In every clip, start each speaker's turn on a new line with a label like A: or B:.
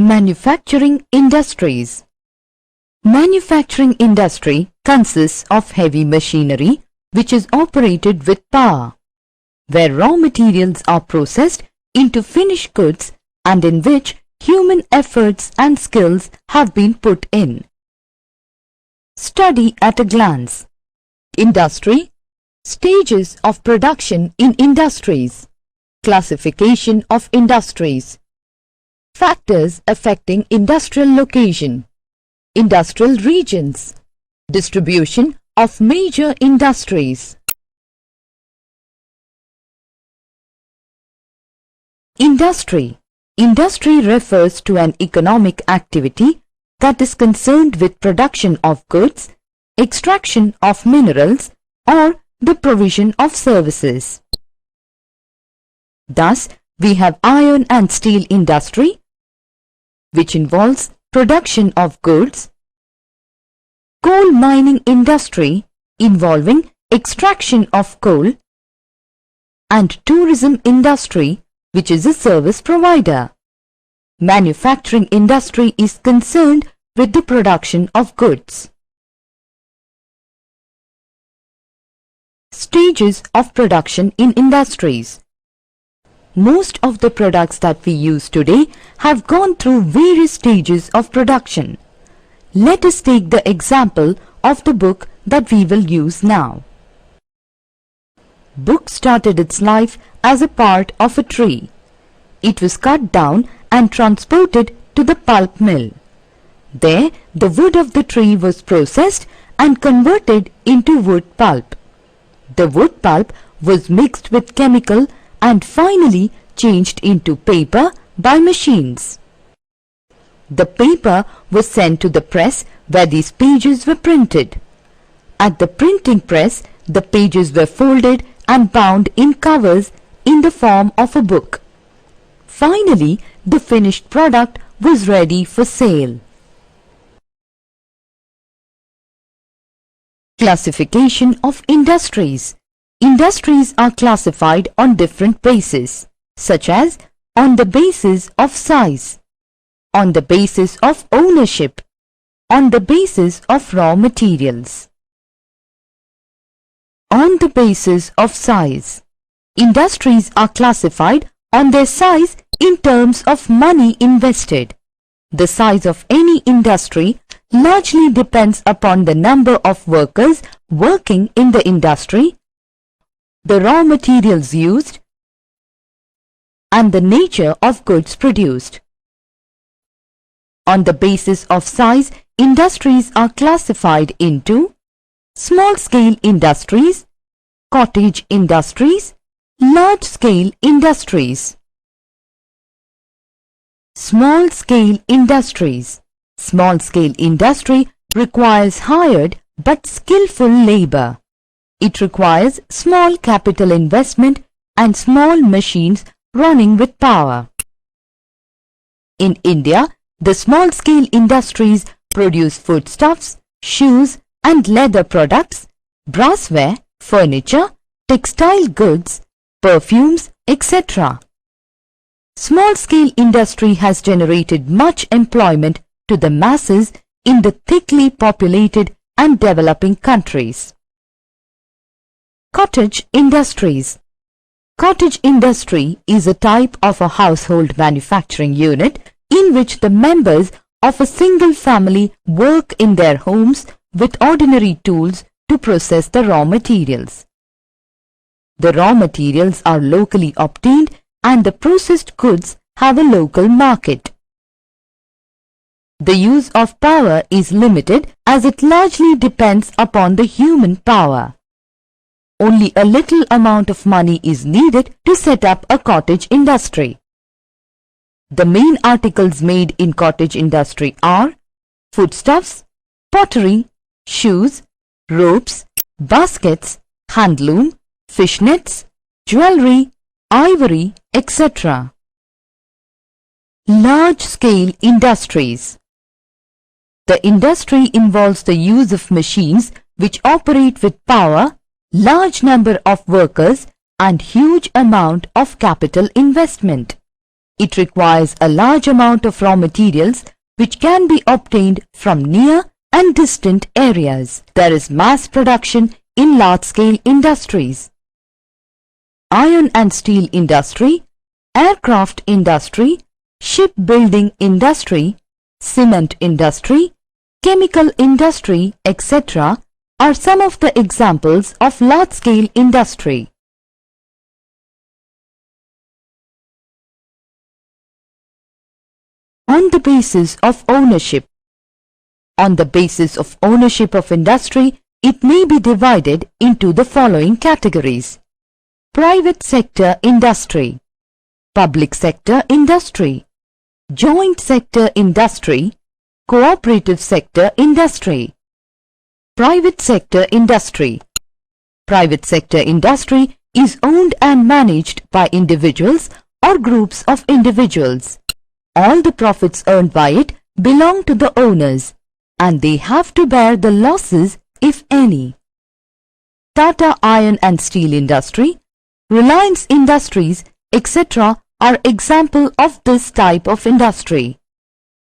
A: Manufacturing industries. Manufacturing industry consists of heavy machinery which is operated with power, where raw materials are processed into finished goods and in which human efforts and skills have been put in. Study at a glance. Industry. Stages of production in industries. Classification of industries. Factors affecting industrial location. Industrial regions. Distribution of major industries. Industry. Industry refers to an economic activity that is concerned with production of goods, extraction of minerals, or the provision of services. Thus, we have iron and steel industry, which involves production of goods, coal mining industry involving extraction of coal, and tourism industry, which is a service provider. Manufacturing industry is concerned with the production of goods. Stages of production in industries. Most of the products that we use today have gone through various stages of production. Let us take the example of the book that we will use now. Book started its life as a part of a tree. It was cut down and transported to the pulp mill. There, the wood of the tree was processed and converted into wood pulp. The wood pulp was mixed with chemical and finally changed into paper by machines. The paper was sent to the press where these pages were printed. At the printing press, the pages were folded and bound in covers in the form of a book. Finally, the finished product was ready for sale. Classification of industries. Industries are classified on different bases, such as on the basis of size, on the basis of ownership, on the basis of raw materials. On the basis of size. Industries are classified on their size in terms of money invested. The size of any industry largely depends upon the number of workers working in the industry, the raw materials used, and the nature of goods produced. On the basis of size, industries are classified into small-scale industries, cottage industries, large-scale industries. Small-scale industries. Small-scale industry requires hired but skillful labor. It requires small capital investment and small machines running with power. In India, the small-scale industries produce foodstuffs, shoes and leather products, brassware, furniture, textile goods, perfumes, etc. Small-scale industry has generated much employment to the masses in the thickly populated and developing countries. Cottage industries. Cottage industry is a type of a household manufacturing unit in which the members of a single family work in their homes with ordinary tools to process the raw materials. The raw materials are locally obtained and the processed goods have a local market. The use of power is limited as it largely depends upon the human power. Only a little amount of money is needed to set up a cottage industry. The main articles made in cottage industry are foodstuffs, pottery, shoes, ropes, baskets, handloom, fishnets, jewelry, ivory, etc. Large-scale industries. The industry involves the use of machines which operate with power, large number of workers and huge amount of capital investment. It requires a large amount of raw materials which can be obtained from near and distant areas. There is mass production in large-scale industries. Iron and steel industry, aircraft industry, shipbuilding industry, cement industry, chemical industry, etc. are some of the examples of large-scale industry. On the basis of ownership. On the basis of ownership of industry, it may be divided into the following categories: private sector industry, public sector industry, joint sector industry, cooperative sector industry. Private sector industry. Private sector industry is owned and managed by individuals or groups of individuals. All the profits earned by it belong to the owners, and they have to bear the losses if any. Tata Iron and Steel Industry, Reliance Industries, etc. are example of this type of industry.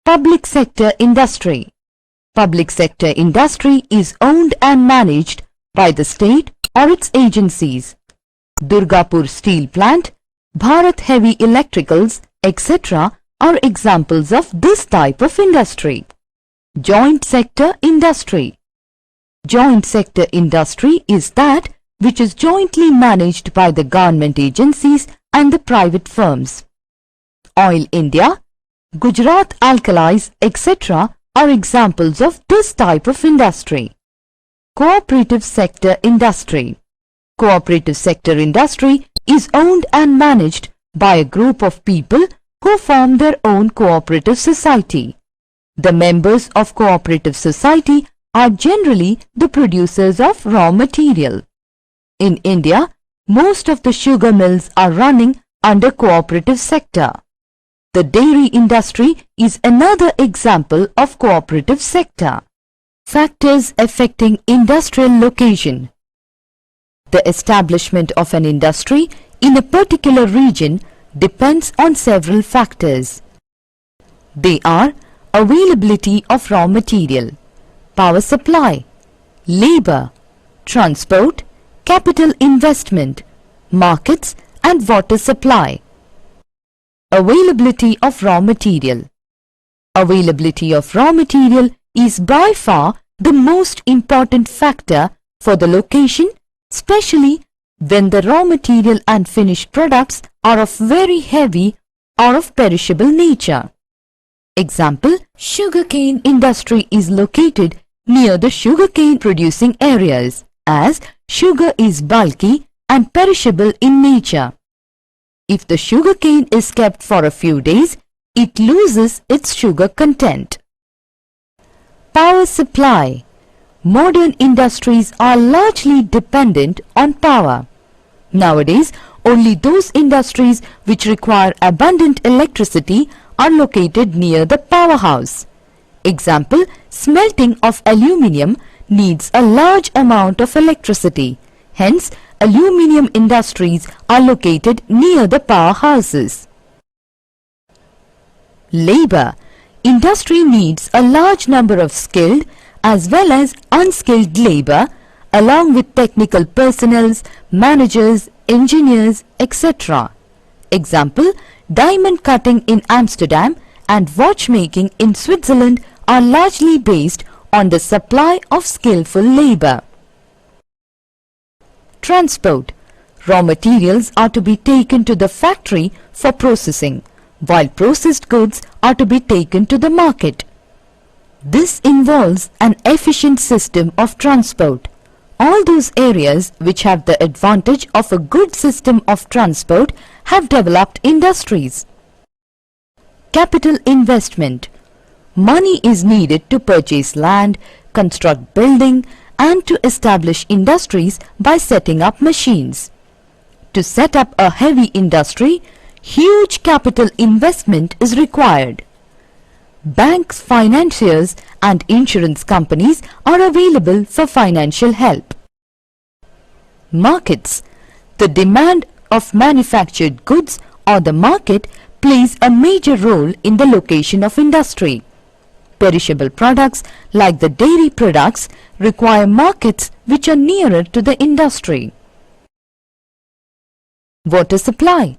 A: Public sector industry. Public sector industry is owned and managed by the state or its agencies. Durgapur Steel Plant, Bharat Heavy Electricals, etc. are examples of this type of industry. Joint sector industry. Joint sector industry is that which is jointly managed by the government agencies and the private firms. Oil India, Gujarat Alkalis, etc. are examples of this type of industry. Cooperative sector industry. Cooperative sector industry is owned and managed by a group of people who form their own cooperative society. The members of cooperative society are generally the producers of raw material. In India, most of the sugar mills are running under cooperative sector. The dairy industry is another example of cooperative sector. Factors affecting industrial location. The establishment of an industry in a particular region depends on several factors. They are availability of raw material, power supply, labor, transport, capital investment, markets and water supply. Availability of raw material. Availability of raw material is by far the most important factor for the location, especially when the raw material and finished products are of very heavy or of perishable nature. Example, sugarcane industry is located near the sugarcane producing areas, as sugar is bulky and perishable in nature. If the sugarcane is kept for a few days, it loses its sugar content. Power supply. Modern industries are largely dependent on power. Nowadays, only those industries which require abundant electricity are located near the powerhouse. Example, smelting of aluminium needs a large amount of electricity. Hence, aluminium industries are located near the powerhouses. Labor. Industry needs a large number of skilled as well as unskilled labor along with technical personnel, managers, engineers, etc. Example, diamond cutting in Amsterdam and watchmaking in Switzerland are largely based on the supply of skillful labor. Transport. Raw materials are to be taken to the factory for processing, while processed goods are to be taken to the market. This involves an efficient system of transport. All those areas which have the advantage of a good system of transport have developed industries. Capital investment. Money is needed to purchase land, construct building, and to establish industries by setting up machines. To set up a heavy industry, huge capital investment is required. Banks, financiers, and insurance companies are available for financial help. Markets. The demand of manufactured goods or the market plays a major role in the location of industry. Perishable products like the dairy products require markets which are nearer to the industry. Water supply.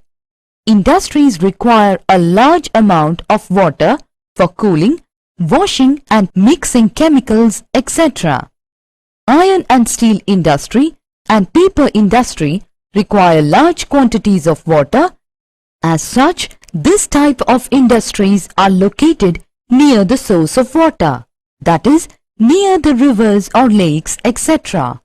A: Industries require a large amount of water for cooling, washing and mixing chemicals, etc. Iron and steel industry and paper industry require large quantities of water. As such, this type of industries are located near the source of water, that is, near the rivers or lakes, etc.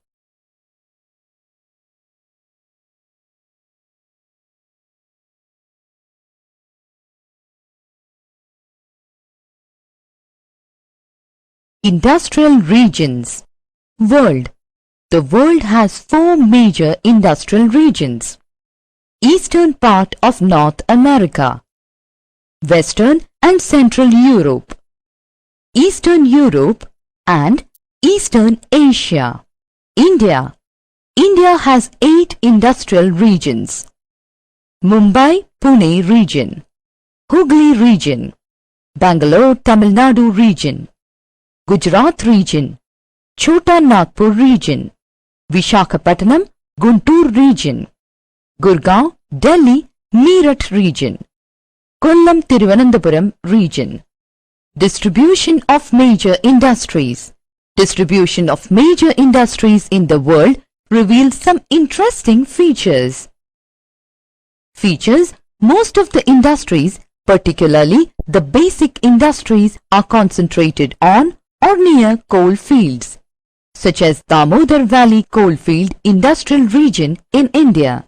A: Industrial regions. World. The world has 4 major industrial regions. Eastern part of North America, Western and Central Europe, Eastern Europe and Eastern Asia. India. India has 8 industrial regions. Mumbai-Pune region, Hooghly region, Bangalore-Tamil Nadu region, Gujarat region, Chota Nagpur region, Visakhapatnam, Guntur region, Gurgaon, Delhi, Meerut region, Kollam, Thiruvananthapuram region. Distribution of major industries. Distribution of major industries in the world reveals some interesting features. Features: most of the industries, particularly the basic industries, are concentrated on or near coal fields, such as Damodar Valley Coalfield Industrial Region in India.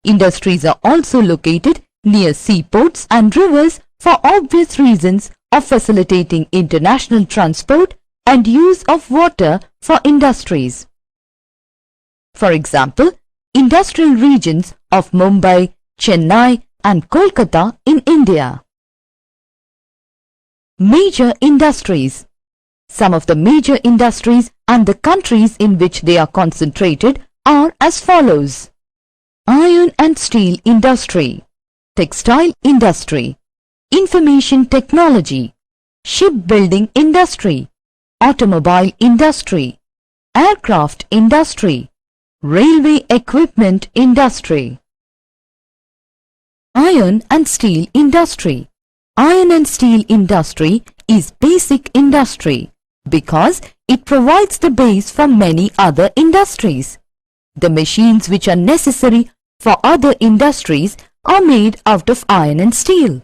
A: Industries are also located near seaports and rivers for obvious reasons of facilitating international transport and use of water for industries. For example, industrial regions of Mumbai, Chennai and Kolkata in India. Major industries. Some of the major industries and the countries in which they are concentrated are as follows: iron and steel industry, textile industry, information technology, shipbuilding industry, automobile industry, aircraft industry, railway equipment industry. Iron and steel industry. Iron and steel industry is basic industry because it provides the base for many other industries. The machines which are necessary for other industries are made out of iron and steel.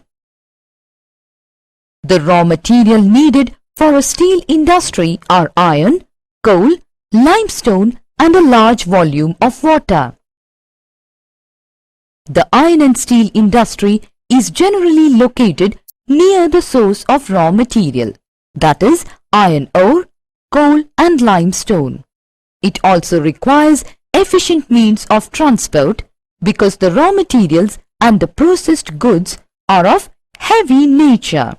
A: The raw material needed for a steel industry are iron, coal, limestone and a large volume of water. The iron and steel industry is generally located near the source of raw material, that is, iron ore, coal and limestone. It also requires efficient means of transport because the raw materials and the processed goods are of heavy nature.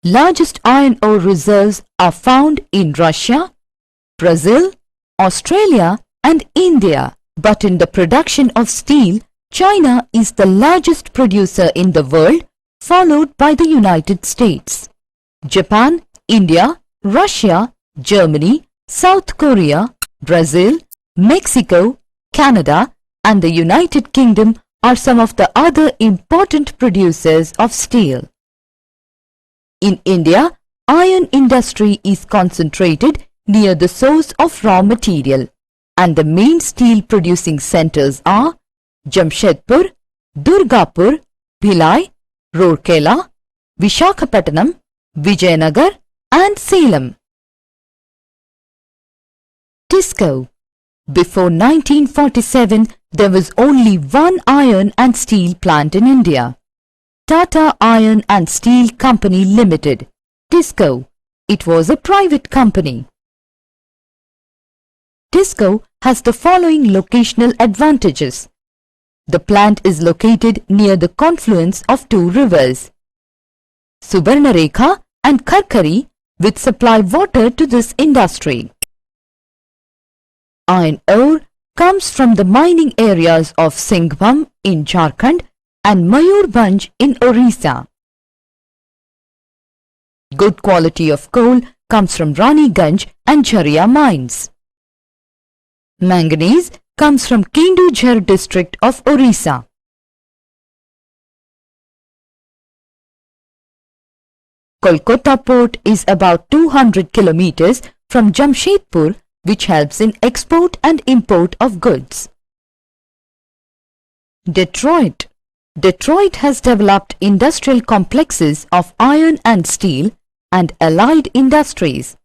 A: Largest iron ore reserves are found in Russia, Brazil, Australia and India. But in the production of steel, China is the largest producer in the world, followed by the United States. Japan, India, Russia, Germany, South Korea, Brazil, Mexico, Canada and the United Kingdom are some of the other important producers of steel. In India, iron industry is concentrated near the source of raw material, and the main steel producing centers are Jamshedpur, Durgapur, Bhilai, Rourkela, Visakhapatnam, Vijayanagar and Salem. Tisco. Before 1947, there was only one iron and steel plant in India. Tata Iron and Steel Company Limited, Tisco. It was a private company. Tisco has the following locational advantages. The plant is located near the confluence of 2 rivers, Subarnarekha and Kharkhari, which supply water to this industry. Iron ore, comes from the mining areas of Singhbhum in Jharkhand and Mayurbhanj in Orissa. Good quality of coal comes from Raniganj and Jharia mines. Manganese comes from Kendujhar district of Orissa. Kolkata port is about 200 kilometers from Jamshedpur, which helps in export and import of goods. Detroit. Detroit has developed industrial complexes of iron and steel and allied industries.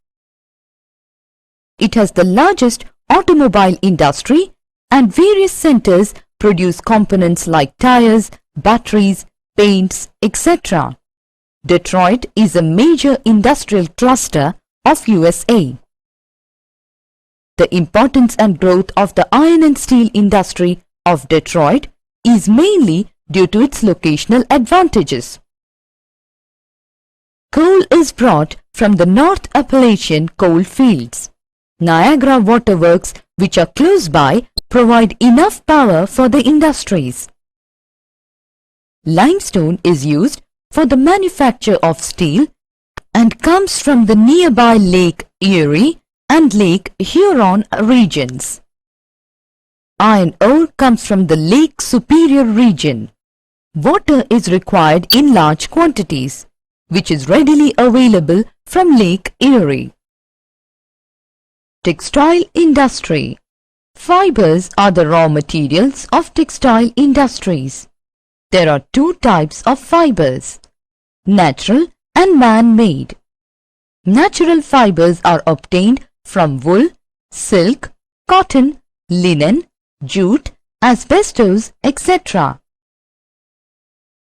A: It has the largest automobile industry and various centers produce components like tires, batteries, paints, etc. Detroit is a major industrial cluster of USA. The importance and growth of the iron and steel industry of Detroit is mainly due to its locational advantages. Coal is brought from the North Appalachian coal fields. Niagara waterworks, which are close by, provide enough power for the industries. Limestone is used for the manufacture of steel and comes from the nearby Lake Erie and Lake Huron regions. Iron ore comes from the Lake Superior region. Water is required in large quantities, which is readily available from Lake Erie. Textile industry. Fibers are the raw materials of textile industries. There are two types of fibers, natural and man-made. Natural fibers are obtained from wool, silk, cotton, linen, jute, asbestos, etc.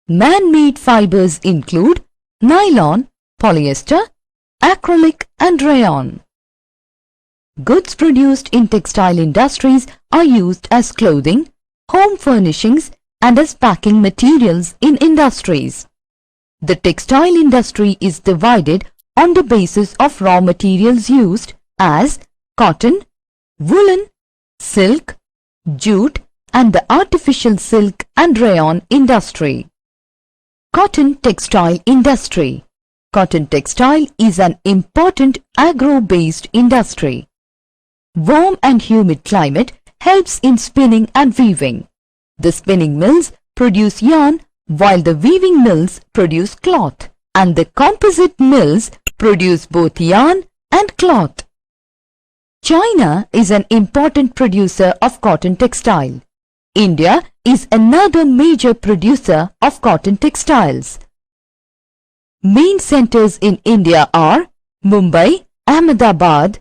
A: Man-made fibers include nylon, polyester, acrylic and rayon. Goods produced in textile industries are used as clothing, home furnishings and as packing materials in industries. The textile industry is divided on the basis of raw materials used as cotton, woolen, silk, jute and the artificial silk and rayon industry. Cotton textile industry. Cotton textile is an important agro-based industry. Warm and humid climate helps in spinning and weaving. The spinning mills produce yarn while the weaving mills produce cloth, and the composite mills produce both yarn and cloth. China is an important producer of cotton textile. India is another major producer of cotton textiles. Main centers in India are Mumbai, Ahmedabad,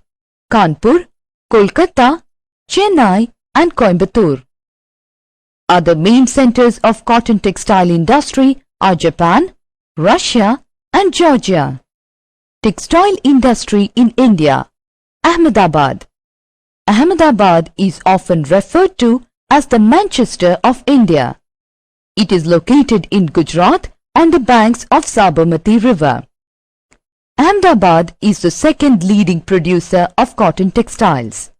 A: Kanpur, Kolkata, Chennai and Coimbatore. Other main centers of cotton textile industry are Japan, Russia and Georgia. Textile industry in India. Ahmedabad. Ahmedabad is often referred to as the Manchester of India. It is located in Gujarat on the banks of Sabarmati River. Ahmedabad is the second leading producer of cotton textiles.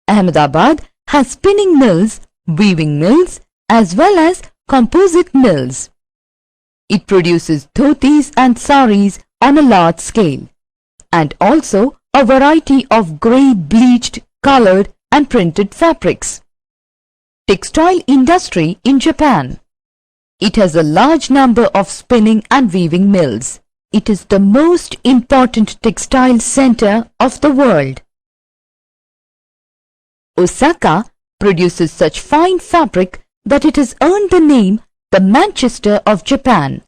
A: Ahmedabad has spinning mills, weaving mills as well as composite mills. It produces dhotis and saris on a large scale and also a variety of grey bleached, colored and printed fabrics. Textile industry in Japan. It has a large number of spinning and weaving mills. It is the most important textile center of the world. Osaka produces such fine fabric that it has earned the name the Manchester of Japan.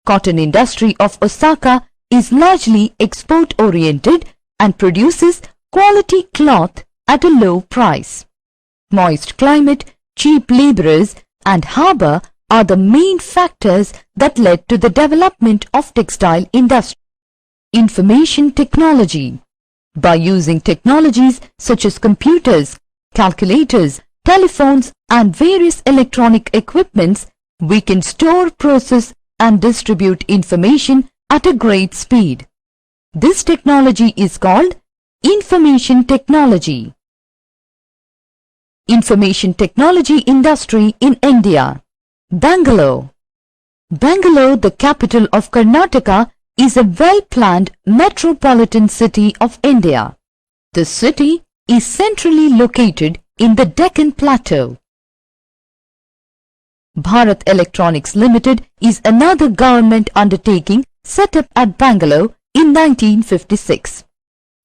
A: Cotton industry of Osaka is largely export-oriented and produces quality cloth at a low price. Moist climate, cheap laborers and harbour are the main factors that led to the development of textile industry. Information technology. By using technologies such as computers, calculators, telephones and various electronic equipments, we can store, process and distribute information at a great speed. This technology is called information technology. Information technology industry in India. Bangalore. Bangalore, the capital of Karnataka, is a well-planned metropolitan city of India. The city is centrally located in the Deccan Plateau. Bharat Electronics Limited is another government undertaking set up at Bangalore in 1956.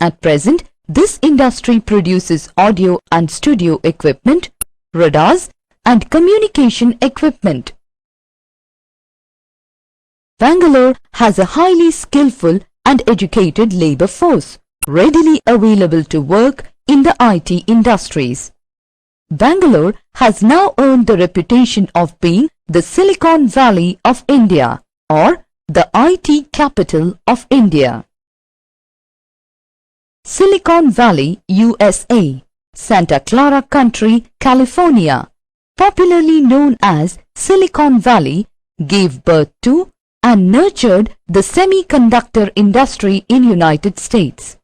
A: At present, this industry produces audio and studio equipment, radars, and communication equipment. Bangalore has a highly skillful and educated labor force, readily available to work in the IT industries. Bangalore has now earned the reputation of being the Silicon Valley of India, or the IT capital of India. Silicon Valley, USA, Santa Clara County, California, popularly known as Silicon Valley, gave birth to and nurtured the semiconductor industry in United States.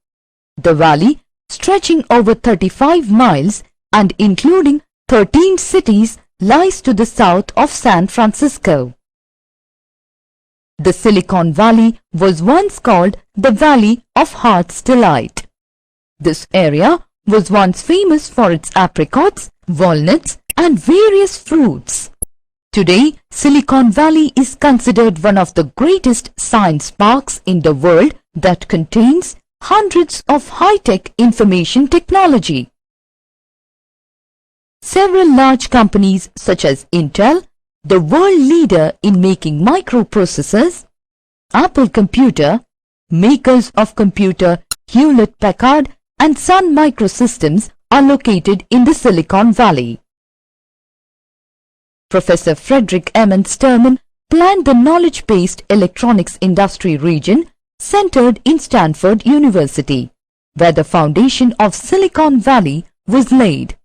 A: The valley, stretching over 35 miles and including 13 cities, lies to the south of San Francisco. The Silicon Valley was once called the Valley of Heart's Delight. This area was once famous for its apricots, walnuts, and various fruits. Today, Silicon Valley is considered one of the greatest science parks in the world that contains hundreds of high-tech information technology. Several large companies such as Intel, the world leader in making microprocessors, Apple Computer, makers of computer Hewlett-Packard, and Sun Microsystems are located in the Silicon Valley. Professor Frederick M. Sterman planned the knowledge-based electronics industry region centered in Stanford University, where the foundation of Silicon Valley was laid.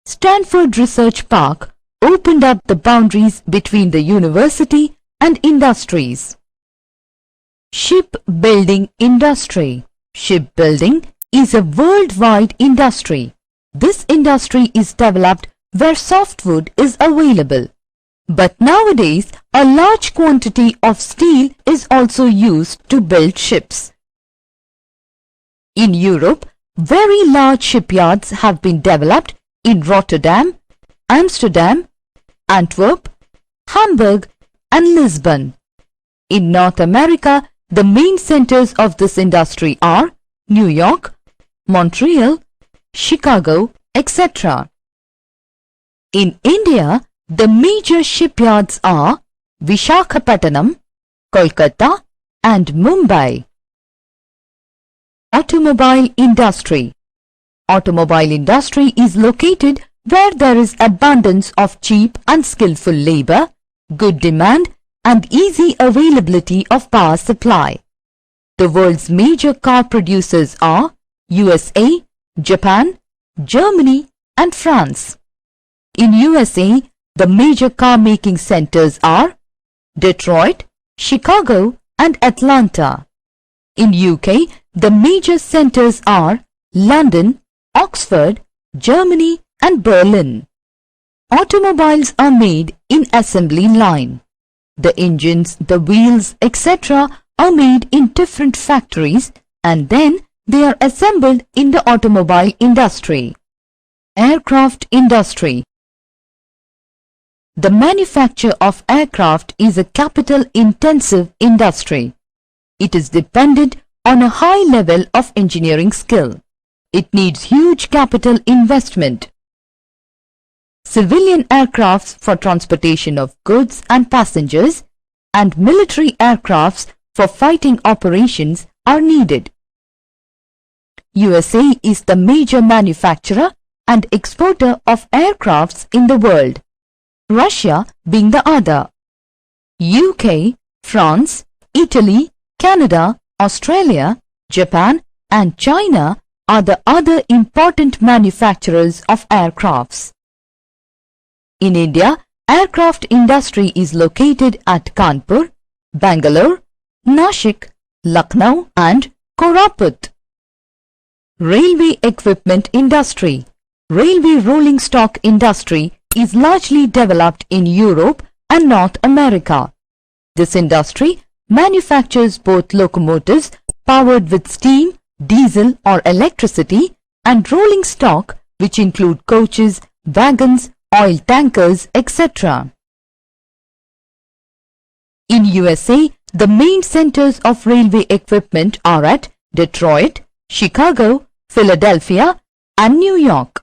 A: Stanford Research Park opened up the boundaries between the university and industries. Shipbuilding industry. Shipbuilding is a worldwide industry. This industry is developed where softwood is available. But nowadays, a large quantity of steel is also used to build ships. In Europe, very large shipyards have been developed in Rotterdam, Amsterdam, Antwerp, Hamburg, and Lisbon. In North America, the main centers of this industry are New York, Montreal, Chicago, etc. In India, the major shipyards are Visakhapatnam, Kolkata, and Mumbai. Automobile industry. Automobile industry is located where there is abundance of cheap and skillful labor, good demand, and easy availability of power supply. The world's major car producers are USA, Japan, Germany, and France. In USA, the major car making centers are Detroit, Chicago, and Atlanta. In UK, the major centers are London, Oxford, Germany, and Berlin. Automobiles are made in assembly line. The engines, the wheels, etc. are made in different factories and then they are assembled in the automobile industry. Aircraft industry. The manufacture of aircraft is a capital-intensive industry. It is dependent on a high level of engineering skill. It needs huge capital investment. Civilian aircrafts for transportation of goods and passengers and military aircrafts for fighting operations are needed. USA is the major manufacturer and exporter of aircrafts in the world, Russia being the other. UK, France, Italy, Canada, Australia, Japan and China are the other important manufacturers of aircrafts. In India, aircraft industry is located at Kanpur, Bangalore, Nashik, Lucknow and Koraput. Railway equipment industry. railway rolling stock industry is largely developed in Europe and North America. This industry manufactures both locomotives powered with steam, diesel or electricity and rolling stock which include coaches, wagons, oil tankers, etc. In USA, the main centers of railway equipment are at Detroit, Chicago, Philadelphia and New York.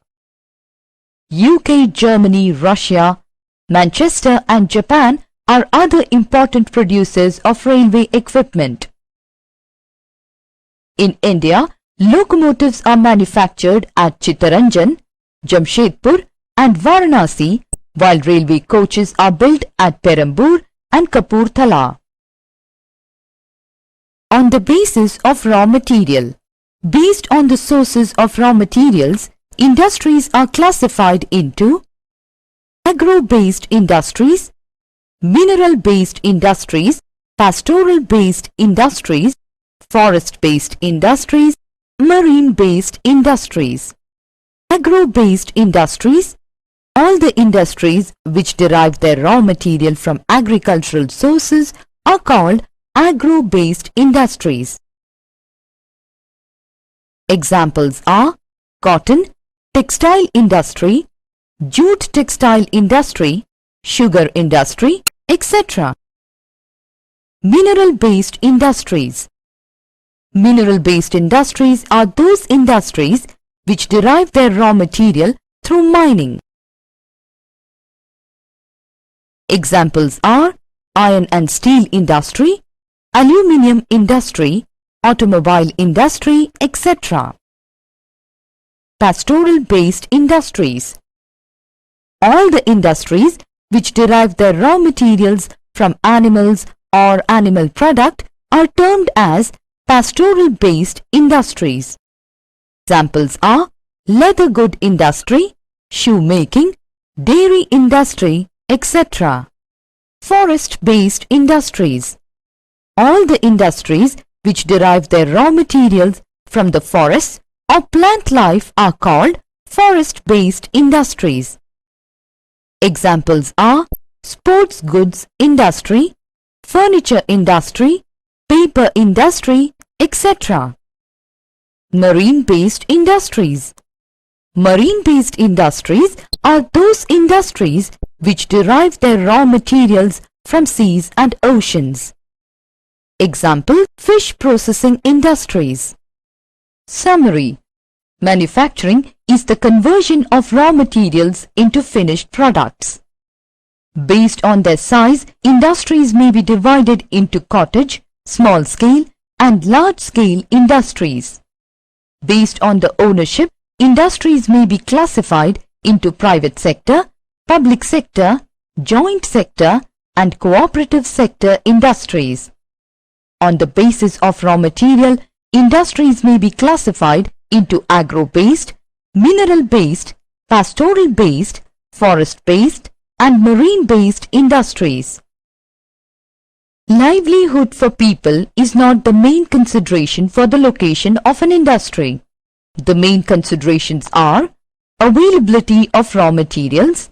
A: UK, Germany, Russia, Manchester and Japan are other important producers of railway equipment. In India, locomotives are manufactured at Chittaranjan, Jamshedpur and Varanasi, while railway coaches are built at Perambur and Kapurthala. On the basis of raw material. Based on the sources of raw materials, industries are classified into agro-based industries, mineral-based industries, pastoral-based industries, forest-based industries, marine-based industries. Agro-based industries. All the industries which derive their raw material from agricultural sources are called agro-based industries. Examples are cotton, textile industry, jute textile industry, sugar industry, etc. Mineral-based industries. Mineral-based industries are those industries which derive their raw material through mining. Examples are iron and steel industry, aluminium industry, automobile industry, etc. Pastoral-based industries. All the industries which derive their raw materials from animals or animal product are termed as pastoral-based industries. Examples are leather good industry, shoemaking, dairy industry, etc. Forest-based industries. All the industries which derive their raw materials from the forests or plant life are called forest-based industries. Examples are sports goods industry, furniture industry, paper industry, etc. Marine-based industries. Marine-based industries are those industries which derive their raw materials from seas and oceans. Example, fish processing industries. Summary. Manufacturing is the conversion of raw materials into finished products. Based on their size, industries may be divided into cottage, small-scale and large-scale industries. Based on the ownership, industries may be classified into private sector, public sector, joint sector and cooperative sector industries. On the basis of raw material, industries may be classified into agro-based, mineral-based, pastoral-based, forest-based and marine-based industries. Livelihood for people is not the main consideration for the location of an industry. The main considerations are availability of raw materials,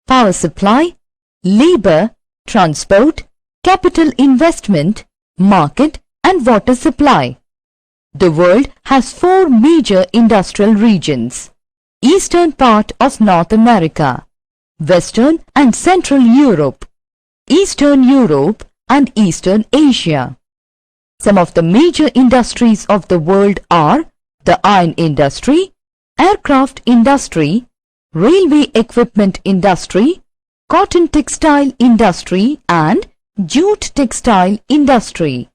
A: power supply, labor, transport, capital investment, market and water supply. The world has 4 major industrial regions: eastern part of North America, Western and Central Europe, Eastern Europe and Eastern Asia. Some of the major industries of the world are the iron industry, aircraft industry, railway equipment industry, cotton textile industry and jute textile industry.